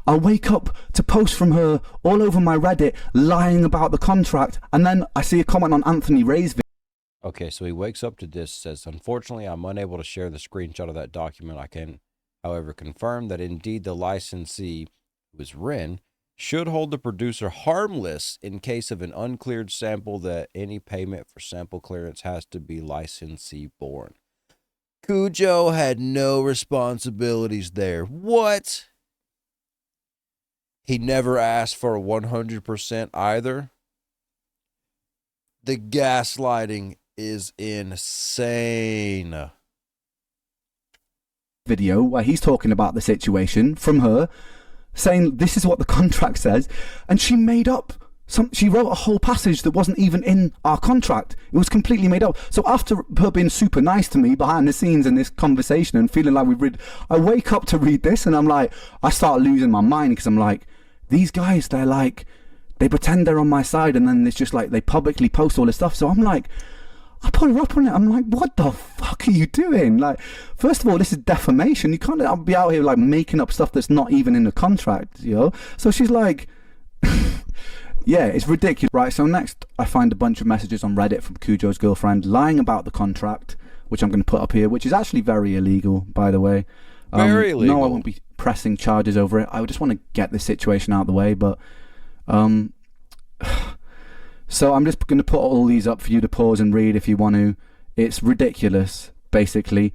I wake up to posts from her all over my Reddit lying about the contract, and then I see a comment on Anthony Ray's video. Okay, so he wakes up to this, says, unfortunately, I'm unable to share the screenshot of that document. I can, however, confirm that indeed the licensee, who is Ren, should hold the producer harmless in case of an uncleared sample, that any payment for sample clearance has to be licensee borne. Kujo had no responsibilities there. What? He never asked for a 100% either? The gaslighting is insane. Video where he's talking about the situation from her, saying this is what the contract says, and she made up she wrote a whole passage that wasn't even in our contract. It was completely made up. So after her being super nice to me behind the scenes in this conversation and feeling like I wake up to read this and I'm like, I start losing my mind because I'm like, these guys, they're like, they pretend they're on my side and then it's just like they publicly post all this stuff. So I'm like, I put her up on it. I'm like, what the fuck are you doing? Like, first of all, this is defamation. You can't be out here like making up stuff that's not even in the contract, you know? So she's like, yeah, it's ridiculous. Right, so next I find a bunch of messages on Reddit from Kujo's girlfriend lying about the contract, which I'm going to put up here, which is actually very illegal, by the way. Very illegal. No, I won't be pressing charges over it. I just want to get this situation out of the way, but... So I'm just going to put all these up for you to pause and read if you want to. It's ridiculous, basically.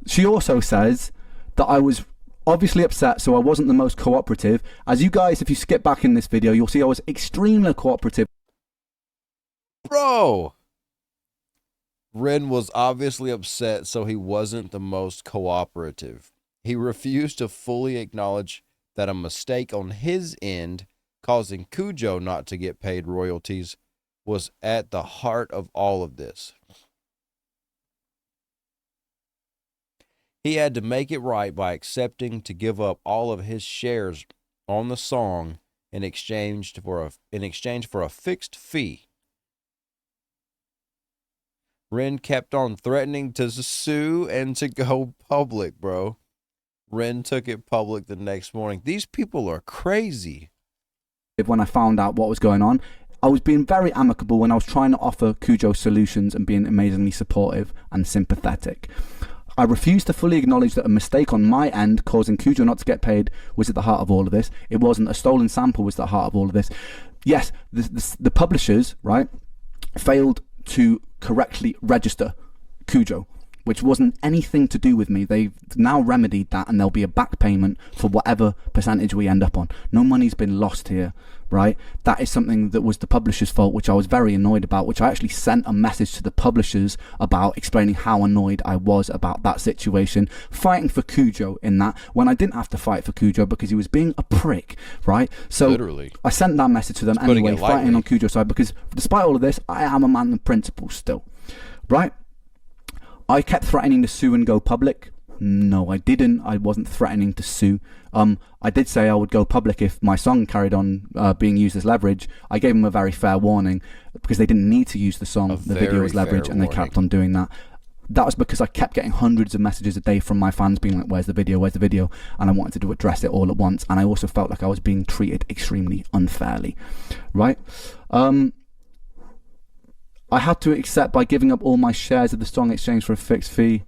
She also says that I was obviously upset, so I wasn't the most cooperative. As you guys, if you skip back in this video, you'll see I was extremely cooperative. Bro! Ren was obviously upset, so he wasn't the most cooperative. He refused to fully acknowledge that a mistake on his end, causing Kujo not to get paid royalties, was at the heart of all of this. He had to make it right by accepting to give up all of his shares on the song in exchange for a fixed fee. Ren kept on threatening to sue and to go public, bro. Ren took it public the next morning. These people are crazy. When I found out what was going on, I was being very amicable when I was trying to offer Kujo solutions and being amazingly supportive and sympathetic. I refused to fully acknowledge that a mistake on my end causing Kujo not to get paid was at the heart of all of this. It wasn't. A stolen sample was at the heart of all of this. Yes, the publishers, right, failed to correctly register Kujo, which wasn't anything to do with me. They've now remedied that and there'll be a back payment for whatever percentage we end up on. No money's been lost here, right? That is something that was the publisher's fault, which I was very annoyed about, which I actually sent a message to the publishers about, explaining how annoyed I was about that situation, fighting for Kujo in that, when I didn't have to fight for Kujo because he was being a prick, right? So literally, I sent that message to them anyway, fighting on Kujo's side, because despite all of this, I am a man of principle still, right? I kept threatening to sue and go public. No, I didn't. I wasn't threatening to sue. I did say I would go public if my song carried on being used as leverage. I gave them a very fair warning because they didn't need to use the song, the video as leverage, and they kept on doing that. That was because I kept getting hundreds of messages a day from my fans being like, where's the video, where's the video? And I wanted to address it all at once. And I also felt like I was being treated extremely unfairly, right? I had to accept by giving up all my shares of the song in exchange for a fixed fee.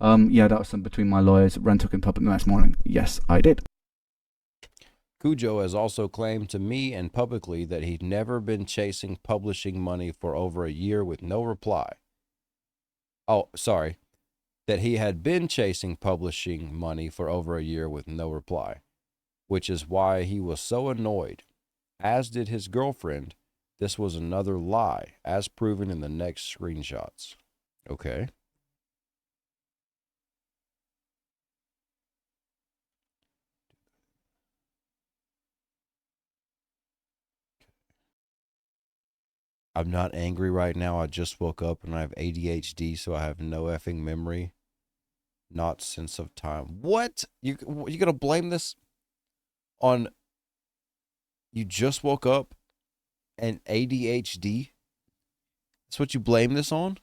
Yeah, that was between my lawyers. Ren took in public the next morning. Yes, I did. Kujo has also claimed to me and publicly that he'd never been chasing publishing money for over a year with no reply. Oh, sorry. That he had been chasing publishing money for over a year with no reply, which is why he was so annoyed, as did his girlfriend. This was another lie, as proven in the next screenshots. Okay. I'm not angry right now. I just woke up and I have ADHD, so I have no effing memory. Not sense of time. What? You gonna blame this on you just woke up and ADHD? That's what you blame this on?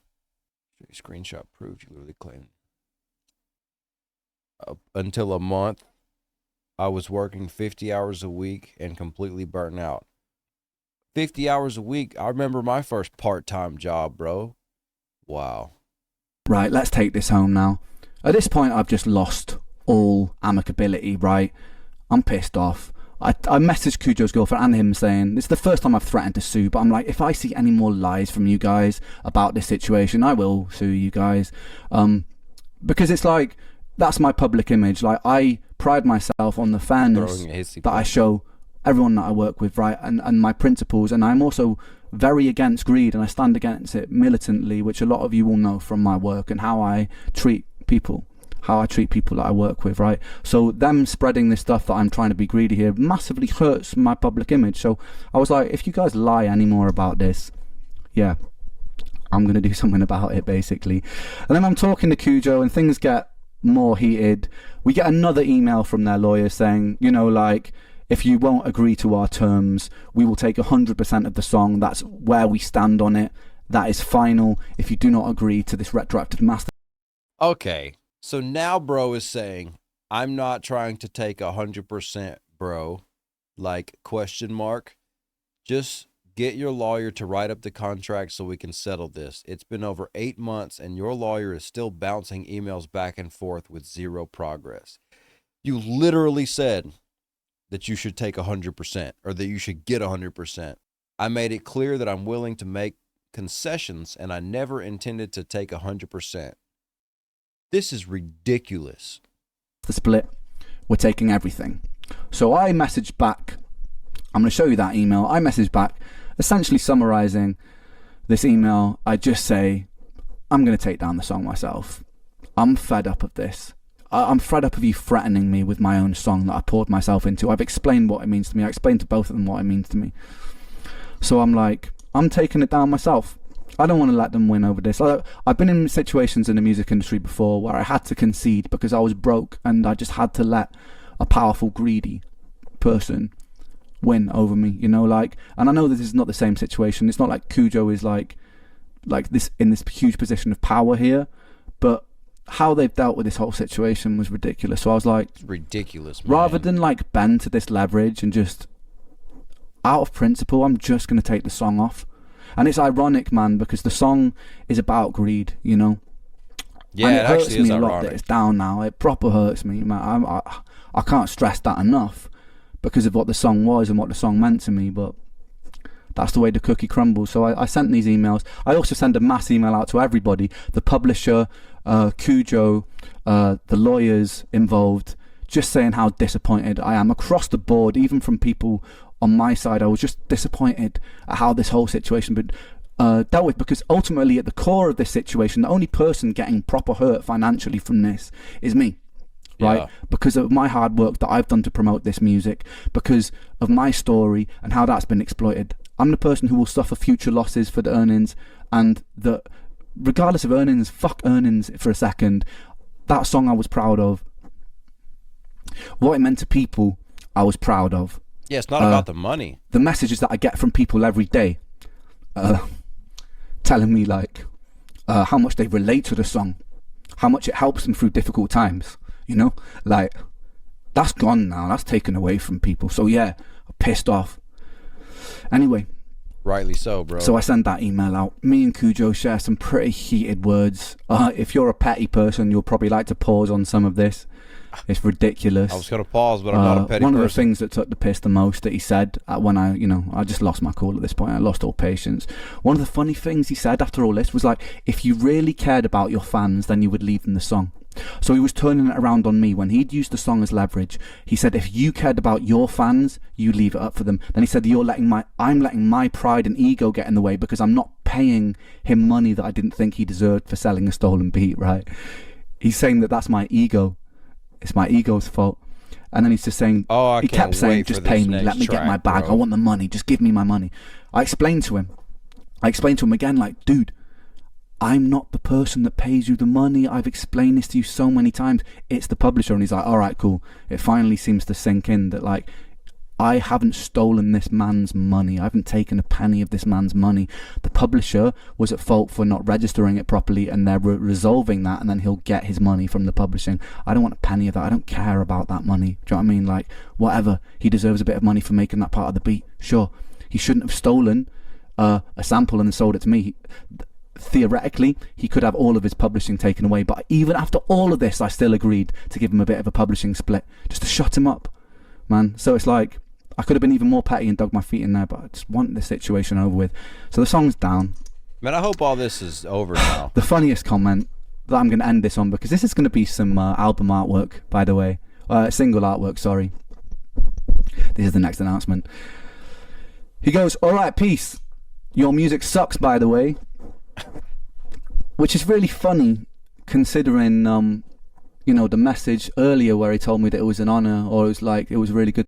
Screenshot proved you literally claimed. Until a month, I was working 50 hours a week and completely burnt out. 50 hours a week. I remember my first part-time job, bro. Wow. Right, let's take this home now. At this point, I've just lost all amicability, right? I'm pissed off. I messaged Kujo's girlfriend and him saying, this is the first time I've threatened to sue, but I'm like, if I see any more lies from you guys about this situation, I will sue you guys. Because it's like, that's my public image. Like, I pride myself on the fairness that I show everyone that I work with, right, and my principles, and I'm also very against greed, and I stand against it militantly, which a lot of you will know from my work and how I treat people that I work with, right? So them spreading this stuff that I'm trying to be greedy here massively hurts my public image. So I was like, if you guys lie anymore about this, yeah, I'm gonna do something about it, basically. And then I'm talking to Kujo and things get more heated. We get another email from their lawyer saying, you know, like, if you won't agree to our terms, we will take 100% of the song. That's where we stand on it. That is final. If you do not agree to this retroactive master. Okay, so now bro is saying, I'm not trying to take 100%, bro. Like, question mark. Just get your lawyer to write up the contract so we can settle this. It's been over 8 months and your lawyer is still bouncing emails back and forth with zero progress. You literally said that you should take 100% or that you should get 100%. I made it clear that I'm willing to make concessions and I never intended to take 100%. This is ridiculous. The split, we're taking everything. So I messaged back. I'm going to show you that email. I messaged back, essentially summarizing this email. I just say, I'm going to take down the song myself. I'm fed up of this. I'm fed up of you threatening me with my own song that I poured myself into. I've explained what it means to me. I explained to both of them what it means to me. So I'm like, I'm taking it down myself. I don't want to let them win over this. I've been in situations in the music industry before where I had to concede because I was broke and I just had to let a powerful, greedy person win over me, you know, like, and I know this is not the same situation. It's not like Kujo is like this in this huge position of power here, but how they've dealt with this whole situation was ridiculous. So I was like, it's ridiculous, man. Rather than like bend to this leverage and just out of principle, I'm just going to take the song off. And it's ironic, man, because the song is about greed, you know. Yeah, and it hurts actually is me a lot ironic. that it's down now. It proper hurts me, man. I can't stress that enough because of what the song was and what the song meant to me, but that's the way the cookie crumbles. So I sent these emails. I also sent a mass email out to everybody, the publisher, Kujo, the lawyers involved, just saying how disappointed I am across the board, even from people on my side. I was just disappointed at how this whole situation been dealt with, because ultimately at the core of this situation, the only person getting proper hurt financially from this is me. Right? Yeah. Because of my hard work that I've done to promote this music, because of my story and how that's been exploited. I'm the person who will suffer future losses for the earnings, and that regardless of earnings, fuck earnings for a second, that song I was proud of. What it meant to people, I was proud of. Yeah, it's not about the money. The messages that I get from people every day telling me like how much they relate to the song, how much it helps them through difficult times, you know, like that's gone now. That's taken away from people. So yeah, I'm pissed off. Anyway. Rightly so, bro. So I sent that email out. Me and Kujo share some pretty heated words. If you're a petty person, you'll probably like to pause on some of this. It's ridiculous. I was going to pause, but I'm not a petty One person. of the things that took the piss the most that he said when I just lost my cool at this point. I lost all patience. One of the funny things he said after all this was like, if you really cared about your fans, then you would leave them the song. So he was turning it around on me when he'd used the song as leverage. He said, if you cared about your fans, you leave it up for them. Then he said, I'm letting my pride and ego get in the way because I'm not paying him money that I didn't think he deserved for selling a stolen beat, right? He's saying that that's my ego. It's my ego's fault. And then he's just saying, he kept saying, just pay me, let me get my bag. I want the money, just give me my money. I explained to him again, like, dude, I'm not the person that pays you the money. I've explained this to you so many times. It's the publisher. And he's like, all right, cool. It finally seems to sink in that, like, I haven't stolen this man's money. I haven't taken a penny of this man's money. The publisher was at fault for not registering it properly, and they're resolving that, and then he'll get his money from the publishing. I don't want a penny of that. I don't care about that money. Do you know what I mean? Like, whatever. He deserves a bit of money for making that part of the beat. Sure. He shouldn't have stolen a sample and sold it to me. Theoretically, he could have all of his publishing taken away, but even after all of this, I still agreed to give him a bit of a publishing split, just to shut him up, man. So it's like, I could have been even more petty and dug my feet in there, but I just want this situation over with. So the song's down. Man, I hope all this is over now. The funniest comment that I'm going to end this on, because this is going to be some album artwork, by the way. Single artwork, sorry. This is the next announcement. He goes, all right, peace. Your music sucks, by the way. Which is really funny, considering, the message earlier where he told me that it was an honor, or it was really good.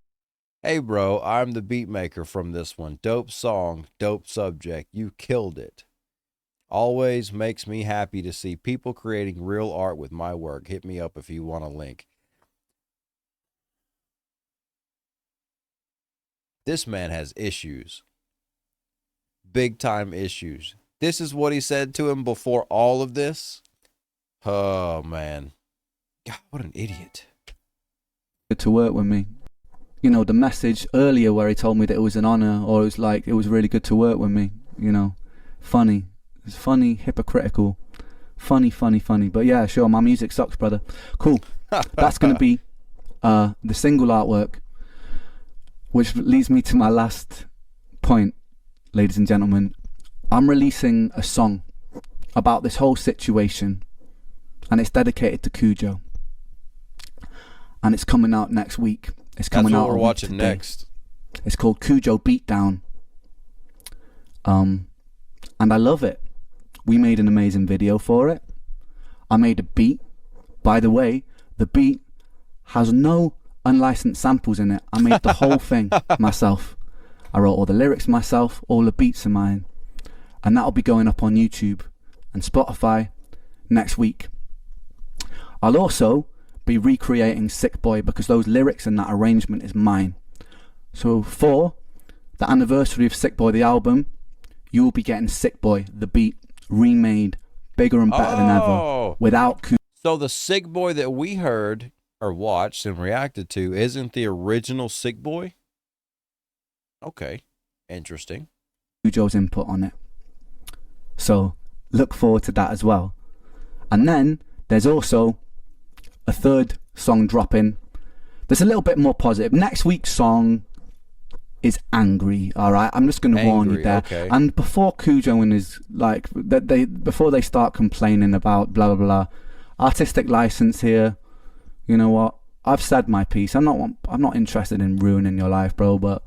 Hey, bro, I'm the beat maker from this one. Dope song, dope subject. You killed it. Always makes me happy to see people creating real art with my work. Hit me up if you want a link. This man has issues. Big time issues. This is what he said to him before all of this. Oh, man. God, what an idiot. Good to work with me. The message earlier where he told me that it was an honor, or it was really good to work with me. Funny. It's funny, hypocritical. Funny. But yeah, sure, my music sucks, brother. Cool. That's going to be the single artwork, which leads me to my last point, ladies and gentlemen. I'm releasing a song about this whole situation, and it's dedicated to Kujo. And it's coming out next week. It's coming out. We're watching next. It's called Kujo Beatdown. And I love it. We made an amazing video for it. I made a beat. By the way, the beat has no unlicensed samples in it. I made the whole thing myself. I wrote all the lyrics myself. All the beats are mine. And that'll be going up on YouTube and Spotify next week. I'll also be recreating Sick Boy, because those lyrics and that arrangement is mine. So for the anniversary of Sick Boy the album, you will be getting Sick Boy the beat remade, bigger and better than ever, without So the Sick Boy that we heard or watched and reacted to isn't the original Sick Boy? Okay, interesting. Kujo's input on it. So look forward to that as well. And then there's also a third song dropping that's a little bit more positive. Next week's song is angry, all right? I'm just going to warn you there. Okay. And before Kujo and his, before they start complaining about blah, blah, blah, artistic license here, you know what? I've said my piece. I'm not interested in ruining your life, bro, but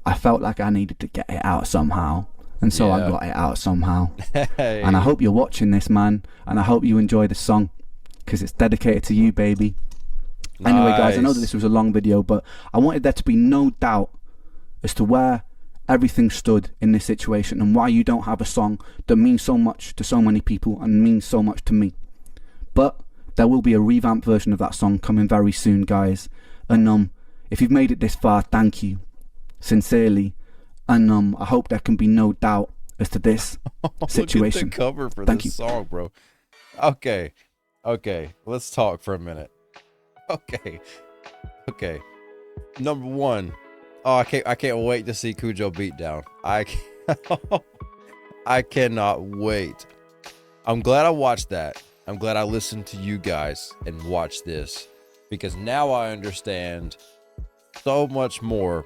I felt like I needed to get it out somehow. And so I got it out somehow. Hey. And I hope you're watching this, man. And I hope you enjoy the song, because it's dedicated to you, baby. Nice. Anyway, guys, I know that this was a long video, but I wanted there to be no doubt as to where everything stood in this situation and why you don't have a song that means so much to so many people and means so much to me. But there will be a revamped version of that song coming very soon, guys. And if you've made it this far, thank you. Sincerely. And I hope there can be no doubt as to this situation. Look at the cover for Thank this you. song, bro. Okay. Let's talk for a minute. Okay. Number one. Oh, I can't wait to see Kujo Beatdown. I cannot wait. I'm glad I watched that. I'm glad I listened to you guys and watched this. because now I understand so much more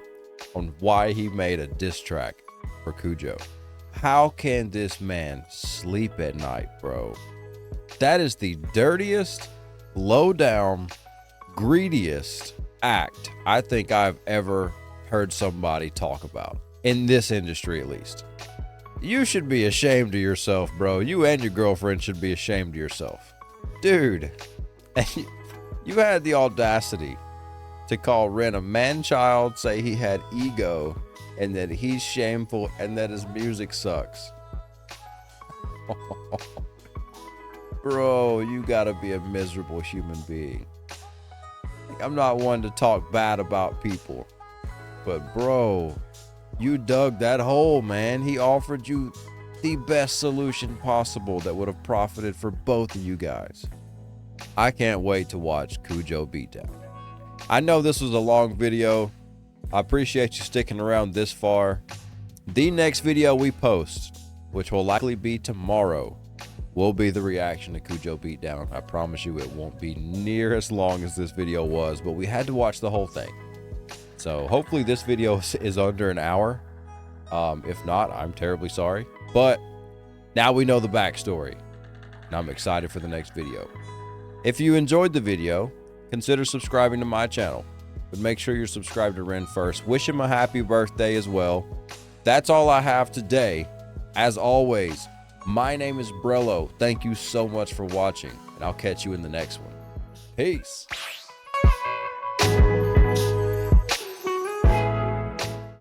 on why he made a diss track for Kujo. How can this man sleep at night, bro? That is the dirtiest, low down, greediest act I think I've ever heard somebody talk about, in this industry at least. You should be ashamed of yourself, bro. You and your girlfriend should be ashamed of yourself. Dude, you had the audacity to call Ren a man-child, say he had ego, and that he's shameful, and that his music sucks. Bro, you gotta be a miserable human being. I'm not one to talk bad about people, but bro, you dug that hole, man. He offered you the best solution possible that would have profited for both of you guys. I can't wait to watch Kujo Beatdown. I know this was a long video. I appreciate you sticking around this far. The next video we post, which will likely be tomorrow, will be the reaction to Kujo Beatdown. I promise you it won't be near as long as this video was, but we had to watch the whole thing. So hopefully this video is under an hour. If not, I'm terribly sorry. But now we know the backstory, and I'm excited for the next video. If you enjoyed the video, consider subscribing to my channel. But make sure you're subscribed to Ren first. Wish him a happy birthday as well. That's all I have today. As always, my name is Brello. Thank you so much for watching, and I'll catch you in the next one. Peace.